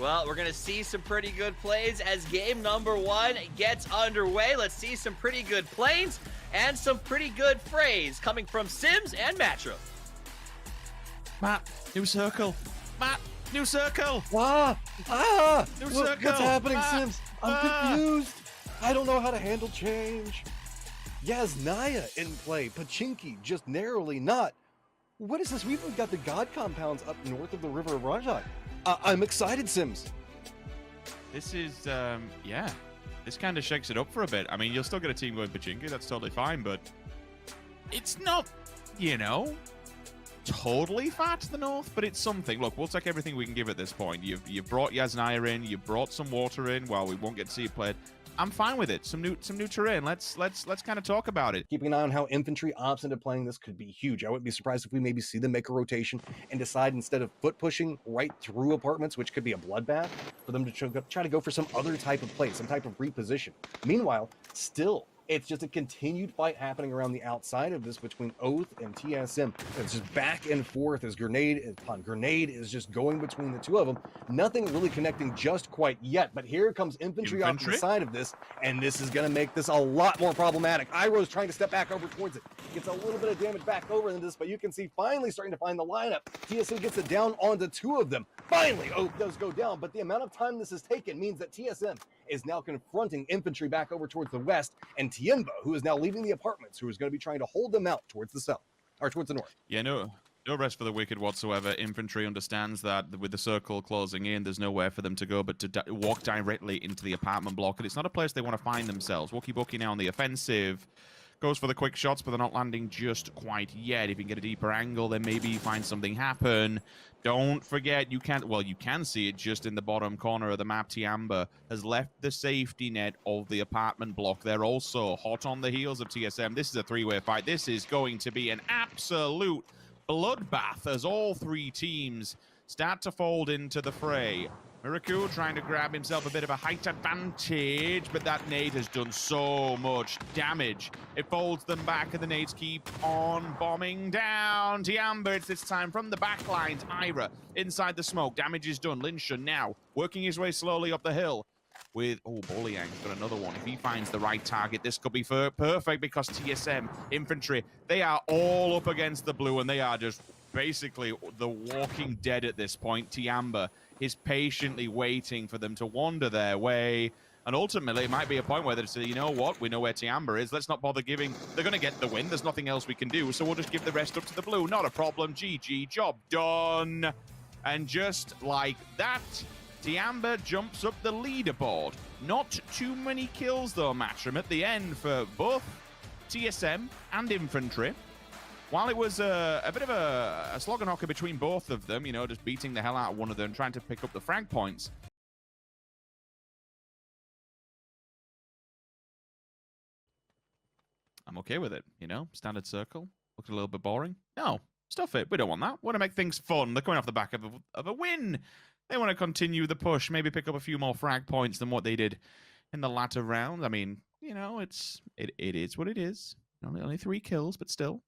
Well, we're going to see some pretty good plays as game number 1 gets underway. Let's see some pretty good plays and some pretty good frays coming from Sims and Matchup. Matt, new circle. Matt, new circle. New circle. What's happening, Matt? Sims? I'm confused. I don't know how to handle change. Yasnaya in play. Pachinki just narrowly not. What is this? We've got the God compounds up north of the River of Rajai. I'm excited, Sims. This is, yeah. This kind of shakes it up for a bit. I mean, you'll still get a team going Pachinki. That's totally fine, but it's not, you know, totally far to the north, but it's something. Look, we'll take everything we can give at this point. You've brought Yasnaya in. You've brought some water in. While we won't get to see it played, I'm fine with it. Some new terrain. Let's kind of talk about it. Keeping an eye on how infantry opts into playing this could be huge. I wouldn't be surprised if we maybe see them make a rotation and decide instead of foot pushing right through apartments, which could be a bloodbath, for them to try to go for some other type of play, some type of reposition. Meanwhile, still, it's just a continued fight happening around the outside of this between Oath and TSM. It's just back and forth as grenade upon grenade is just going between the two of them. Nothing really connecting just quite yet, but here comes infantry off to the side of this, and this is going to make this a lot more problematic. Iroh's trying to step back over towards it. Gets a little bit of damage back over in this, but you can see finally starting to find the lineup. TSM gets it down onto 2 of them. Finally, Oath does go down, but the amount of time this has taken means that TSM is now confronting infantry back over towards the west, and Tianba, who is now leaving the apartments, who is going to be trying to hold them out towards the south, or towards the north. Yeah, no rest for the wicked whatsoever. Infantry understands that with the circle closing in, there's nowhere for them to go but to walk directly into the apartment block, and it's not a place they want to find themselves. Wookie now on the offensive. Goes for the quick shots, but they're not landing just quite yet. If you can get a deeper angle, then maybe you find something happen. Don't forget, you can see it just in the bottom corner of the map. Tianba has left the safety net of the apartment block. They're also hot on the heels of TSM. This is a 3-way fight. This is going to be an absolute bloodbath as all 3 teams start to fold into the fray. Miraku trying to grab himself a bit of a height advantage, but that nade has done so much damage. It folds them back, and the nades keep on bombing down. Tianba, it's this time from the back lines. Ira inside the smoke. Damage is done. Linshun now working his way slowly up the hill with, oh, Bolyang's got another one. If he finds the right target, this could be perfect because TSM, infantry, they are all up against the blue, and they are just basically the walking dead at this point. Tianba is patiently waiting for them to wander their way, and ultimately it might be a point where they say, you know what, we know where Tianba is, let's not bother giving, they're going to get the win, there's nothing else we can do, so we'll just give the rest up to the blue. Not a problem. GG, job done. And just like that, Tianba jumps up the leaderboard. Not too many kills though, Matchroom, at the end for both TSM and infantry. While it was a bit of a slog and hocker between both of them, you know, just beating the hell out of one of them, trying to pick up the frag points. I'm okay with it, you know, standard circle. Looked a little bit boring. No, stuff it. We don't want that. We want to make things fun. They're coming off the back of a win. They want to continue the push, maybe pick up a few more frag points than what they did in the latter round. I mean, you know, it is what it is. Only 3 kills, but still.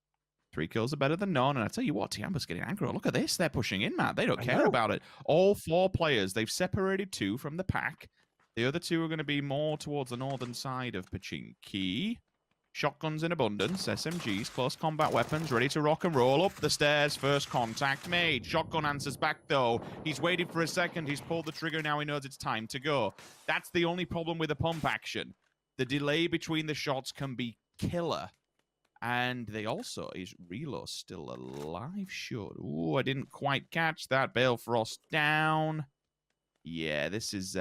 3 kills are better than none, and I tell you what, Tiamba's getting aggro. Look at this. They're pushing in, Matt. They don't care about it. All 4 players, they've separated 2 from the pack. The other 2 are going to be more towards the northern side of Pachinki. Shotguns in abundance, SMGs, close combat weapons, ready to rock and roll. Up the stairs, first contact made. Shotgun answers back, though. He's waited for a second. He's pulled the trigger. Now he knows it's time to go. That's the only problem with the pump action. The delay between the shots can be killer. And they also, is Relo still alive? Sure. Ooh, I didn't quite catch that. Balefrost down. Yeah, it's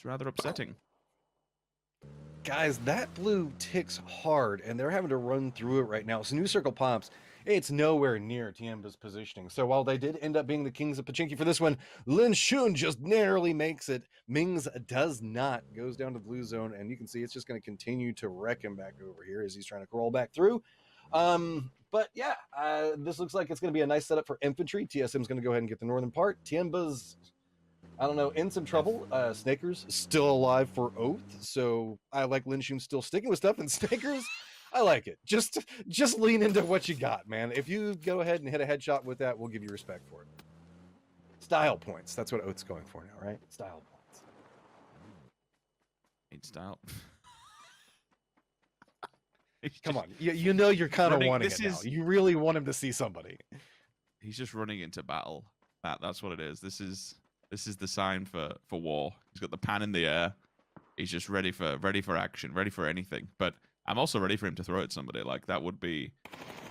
rather upsetting. Guys, that blue ticks hard, and they're having to run through it right now. So new circle pops. It's nowhere near Tianba's positioning. So while they did end up being the kings of Pachinki for this one, Linshun just narrowly makes it. Mings does not. Goes down to the blue zone, and you can see it's just going to continue to wreck him back over here as he's trying to crawl back through. But yeah, this looks like it's going to be a nice setup for infantry. TSM's going to go ahead and get the northern part. Tianba's, I don't know, in some trouble. Snakers still alive for Oath, so I like Linshun still sticking with stuff, and Snakers, I like it. Just lean into what you got, man. If you go ahead and hit a headshot with that, we'll give you respect for it. Style points. That's what Oat's going for now, right? Style points. It's style. Come on, you know you're kind of wanting this it now. is- You really want him to see somebody. He's just running into battle. That's what it is. This is the sign for war. He's got the pan in the air. He's just ready for action, ready for anything. But I'm also ready for him to throw at somebody. Like that would be.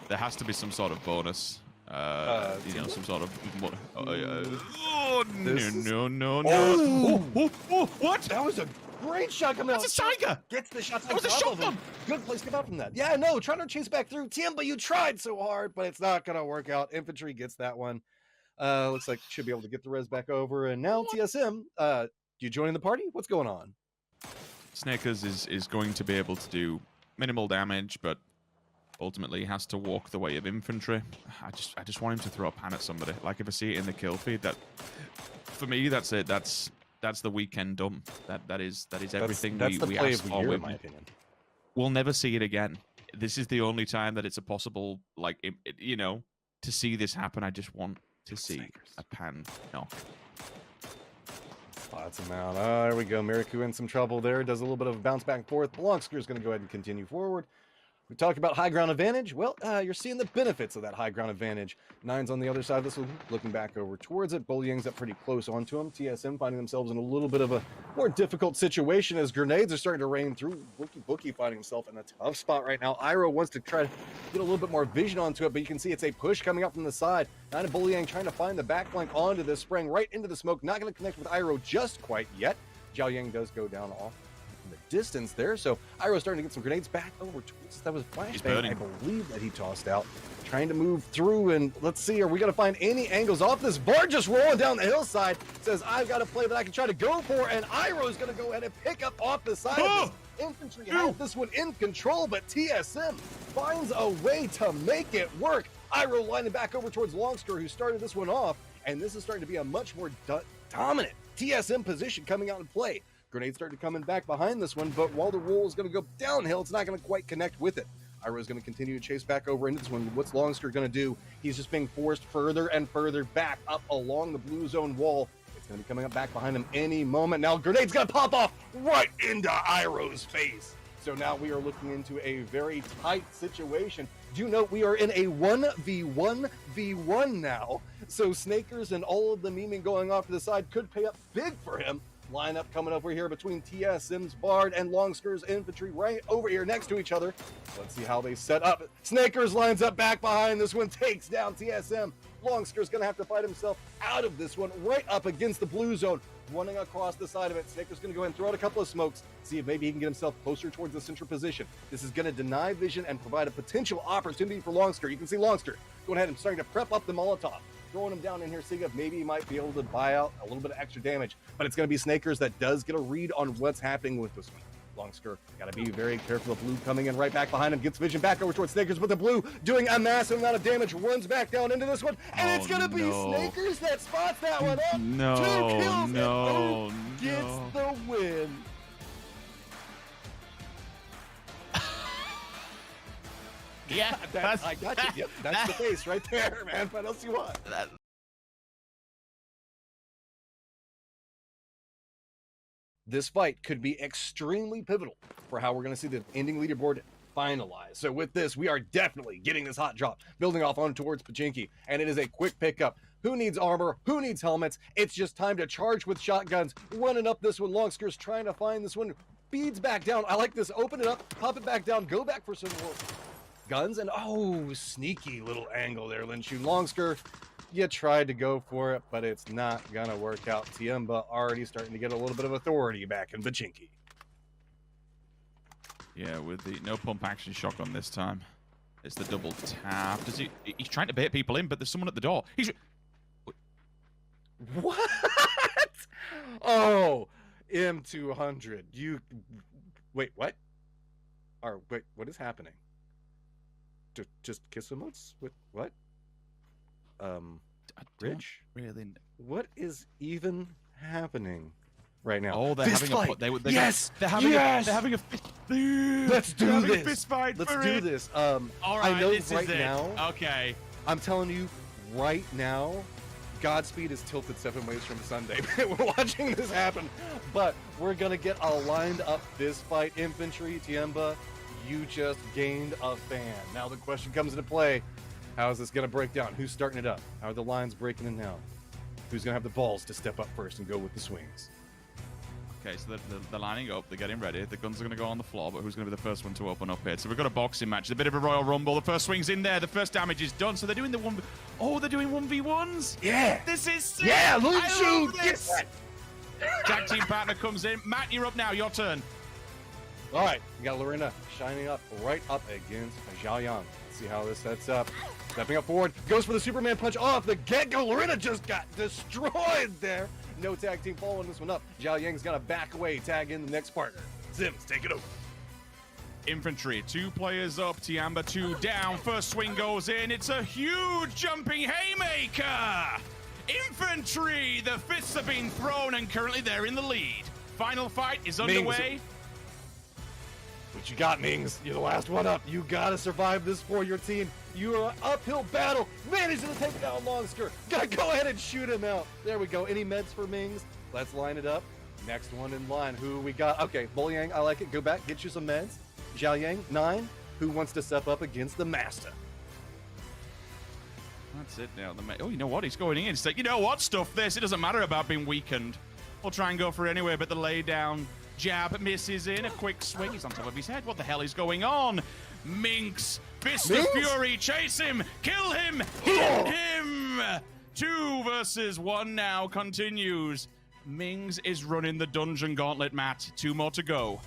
There has to be some sort of bonus. You know, some sort of. Oh no! Oh, what? That was a great shot coming out. That's a tiger. Gets the shot. That was a shotgun. Good place to come out from that. Yeah, no, trying to chase back through Tianba. You tried so hard, but it's not gonna work out. Infantry gets that one. Looks like should be able to get the res back over. And now TSM, you joining the party? What's going on? Snakers is going to be able to do minimal damage, but ultimately has to walk the way of infantry. I just want him to throw a pan at somebody. Like if I see it in the kill feed, that for me that's it. That's the weekend dump. That is everything that's the we play asked of the for. year, in my opinion. We'll never see it again. This is the only time that it's a possible, like, you know, to see this happen. I just want to see a pan knock. Spots him out. Oh, there we go. Miraku in some trouble there. Does a little bit of a bounce back and forth. Longsker is going to go ahead and continue forward. We talked about high ground advantage. Well, you're seeing the benefits of that high ground advantage. Nine's on the other side of this one, looking back over towards it. Bullying's up pretty close onto him. TSM finding themselves in a little bit of a more difficult situation as grenades are starting to rain through. Bookie finding himself in a tough spot right now. Iroh wants to try to get a little bit more vision onto it, but you can see it's a push coming up from the side. Nine and Bullying trying to find the back flank onto this, spraying right into the smoke. Not going to connect with Iroh just quite yet. Zhao Yang does go down off in the distance there, so Iroh's starting to get some grenades back over towards. That was flashbang, I believe, that he tossed out. Trying to move through, and let's see, are we going to find any angles off this bar just rolling down the hillside? Says, I've got a play that I can try to go for, and Iroh's going to go ahead and pick up off the side of this. Infantry have this one in control, but TSM finds a way to make it work. Iroh lining back over towards Longsker, who started this one off, and this is starting to be a much more dominant TSM position coming out in play. Grenades starting coming back behind this one, but while the roll is going to go downhill, it's not going to quite connect with it. Iroh is going to continue to chase back over into this one. What's Longsker going to do? He's just being forced further and further back up along the blue zone wall. It's going to be coming up back behind him any moment. Now, grenade's going to pop off right into Iroh's face. So now we are looking into a very tight situation. Do you know we are in a 1v1v1 now? So Snakers and all of the memeing going off to the side could pay up big for him. Lineup coming over here between TSM's Bard and Longsker's Infantry right over here next to each other. Let's see how they set up. Snakers lines up back behind. This one takes down TSM. Longsker's going to have to fight himself out of this one right up against the blue zone. Running across the side of it. Snaker's going to go ahead and throw out a couple of smokes. See if maybe he can get himself closer towards the central position. This is going to deny vision and provide a potential opportunity for Longsker. You can see Longsker going ahead and starting to prep up the Molotov. Throwing him down in here, seeing if maybe he might be able to buy out a little bit of extra damage. But it's going to be Snakers that does get a read on what's happening with this one. Longsker got to be very careful. The blue coming in right back behind him. Gets vision back over towards Snakers, but the blue doing a massive amount of damage. Runs back down into this one. And it's going to be Snakers that spots that one up. 2 kills and gets the win. Yeah, I got you. Yep, that's the face right there, man. What else you want? This fight could be extremely pivotal for how we're going to see the ending leaderboard finalized. So with this, we are definitely getting this hot drop, building off on towards Pachinki, and it is a quick pickup. Who needs armor? Who needs helmets? It's just time to charge with shotguns. Running up this one, Longsker's trying to find this one. Beads back down. I like this. Open it up, pop it back down, go back for some more guns, and oh, sneaky little angle there, Linshu. Longsker, you tried to go for it, but it's not gonna work out. Tianba already starting to get a little bit of authority back in Pachinki. Yeah, with the no pump action shotgun this time. It's the double tap. Does he's trying to bait people in, but there's someone at the door. What? Oh, M200. You wait, what? Or wait, what is happening? Just kiss him once? What? Rich? Really? What is even happening right now? Oh, they're having a fist. Let's do this. A fist fight. Let's do this. All right, I know this right is it. now. Okay. I'm telling you right now, Godspeed is tilted 7 ways from Sunday. We're watching this happen, but we're gonna get a lined up this fight. Infantry, Tianba, you just gained a fan. Now the question comes into play: how is this gonna break down? Who's starting it up? How are the lines breaking in now? Who's gonna have the balls to step up first and go with the swings? Okay, so they're lining up, they're getting ready. The guns are going to go on the floor, but who's going to be the first one to open up here? So we've got a boxing match. It's a bit of a Royal Rumble. The first swing's in there. The first damage is done. So they're doing the one... Oh, they're doing 1v1s? Yeah! This is sick! Yeah, look I at you! love this! Tag team partner comes in. Matt, you're up now. Your turn. All right, we got Lorena shining up right up against Zhao Yang. Let's see how this sets up. Stepping up forward, goes for the Superman punch off the get-go. Lorena just got destroyed there. No tag team following this one up. Zhao Yang's got to back away, tag in the next partner. Sims, take it over. Infantry, 2 players up. Tianba 2 down. First swing goes in. It's a huge jumping haymaker. Infantry, the fists have been thrown and currently they're in the lead. Final fight is underway. What you got, Mings? You're the last one up. You gotta survive this for your team. You are an uphill battle. Managing to take down Longskirt. Gotta go ahead and shoot him out. There we go. Any meds for Mings? Let's line it up. Next one in line. Who we got? Okay, Bull-Yang, I like it. Go back, get you some meds. Zhao Yang, 9. Who wants to step up against the Master? That's it now. Oh, you know what? He's going in. He's like, you know what? Stuff this. It doesn't matter about being weakened. We'll try and go for it anyway, but the lay down jab misses in. A quick swing. He's on top of his head. What the hell is going on? Minx, Fist of Fury, chase him, kill him, hit him! 2 versus 1 now continues. Mings is running the dungeon gauntlet, Matt. 2 more to go.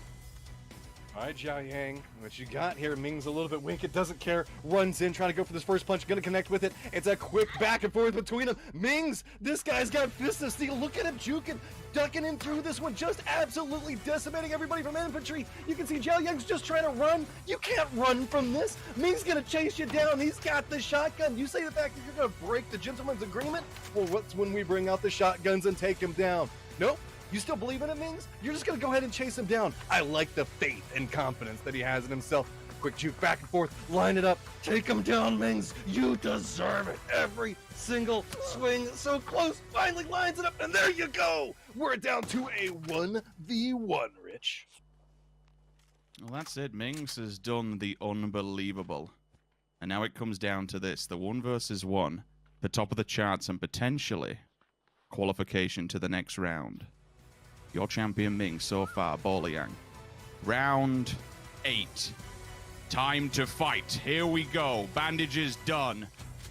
All right, Zhao Yang, what you got here? Ming's a little bit weak. It doesn't care. Runs in, trying to go for this first punch. Going to connect with it. It's a quick back and forth between them. Mings, this guy's got Fist of Steel. Look at him juking, ducking in through this one. Just absolutely decimating everybody from Infantry. You can see Zhao Yang's just trying to run. You can't run from this. Ming's going to chase you down. He's got the shotgun. You say the fact that you're going to break the gentleman's agreement? Well, what's when we bring out the shotguns and take him down? Nope. You still believe in it, Mings? You're just going to go ahead and chase him down. I like the faith and confidence that he has in himself. Quick juke back and forth. Line it up. Take him down, Mings. You deserve it. Every single swing. So close. Finally lines it up. And there you go. We're down to a 1v1, Rich. Well, that's it. Mings has done the unbelievable. And now it comes down to this. The 1 versus 1. The top of the charts and potentially qualification to the next round. Your champion Ming so far, Bull-Yang. Round 8. Time to fight. Here we go. Bandages done.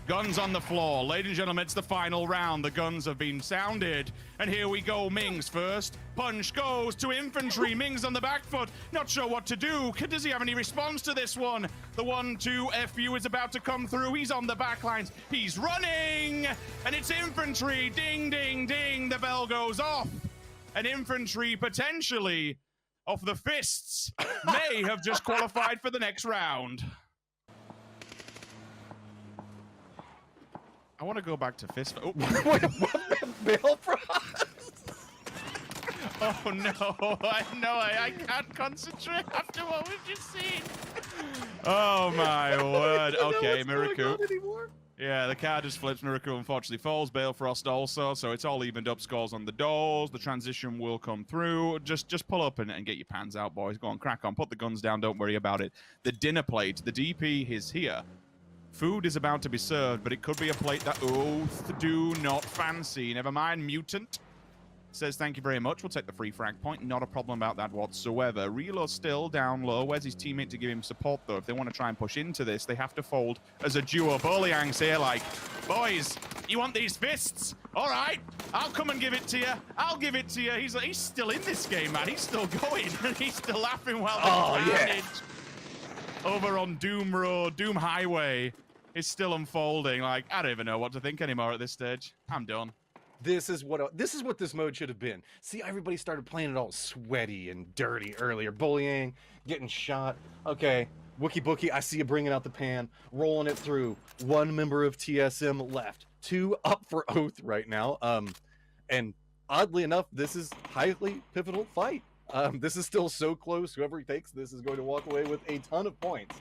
Guns on the floor. Ladies and gentlemen, it's the final round. The guns have been sounded. And here we go. Mings first. Punch goes to Infantry. Mings on the back foot. Not sure what to do. Does he have any response to this one? The 1-2 FU is about to come through. He's on the back lines. He's running. And it's Infantry. Ding, ding, ding. The bell goes off. And Infantry potentially, off the fists, may have just qualified for the next round. I want to go back to fist. Oh, Bill Frost. Oh no! I can't concentrate after what we've just seen. Oh my word! Okay, Miraku. Yeah, the card just flips. Miraku unfortunately falls. Balefrost also, so it's all evened up. Scores on the doors. The transition will come through. Just pull up and get your pans out, boys. Go on, crack on. Put the guns down. Don't worry about it. The dinner plate. The DP is here. Food is about to be served, but it could be a plate that oath do not fancy. Never mind, Mutant says thank you very much. We'll take the free frag point. Not a problem about that whatsoever. Reload still down low. Where's his teammate to give him support, though? If they want to try and push into this, they have to fold as a duo. Bull-Yang's here like, boys, you want these fists? All right, I'll come and give it to you. I'll give it to you. He's still in this game, man. He's still going. He's still laughing while the carnage over on Doom Road, Doom Highway is still unfolding. Like, I don't even know what to think anymore at this stage. I'm done. This is what this mode should have been. See, everybody started playing it all sweaty and dirty earlier. Bullying, getting shot. Okay, Wookie Bookie, I see you bringing out the pan, rolling it through. 1 member of TSM left. 2 up for oath right now. And oddly enough, this is highly pivotal fight. This is still so close. Whoever he takes this is going to walk away with a ton of points.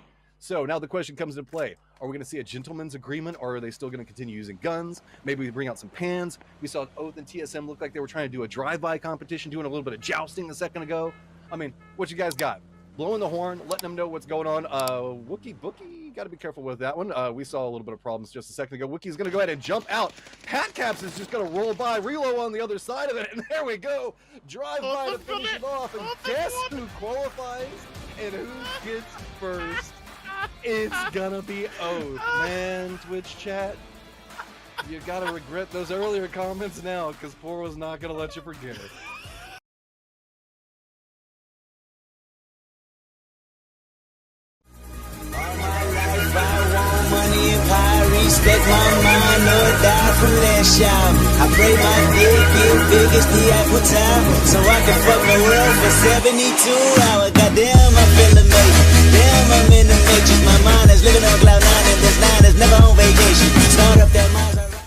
So now the question comes into play. Are we going to see a gentleman's agreement, or are they still going to continue using guns? Maybe we bring out some pans. We saw Oath and TSM look like they were trying to do a drive-by competition, doing a little bit of jousting a second ago. I mean, what you guys got? Blowing the horn, letting them know what's going on. Wookie Bookie, got to be careful with that one. We saw a little bit of problems just a second ago. Wookie's going to go ahead and jump out. Pat Caps is just going to roll by. Relo on the other side of it, and there we go. Drive by to finish it off, and guess who qualifies and who gets first? It's gonna be Oath, man. Twitch chat, you gotta regret those earlier comments now, because Poor was not gonna let you forget it. Respect my mind, no die from last shot. I pray my dick get big as the Eiffel Tower, so I can fuck the world for 72 hours. Goddamn, I feel amazing. Damn, I'm in the matrix. My mind is living on cloud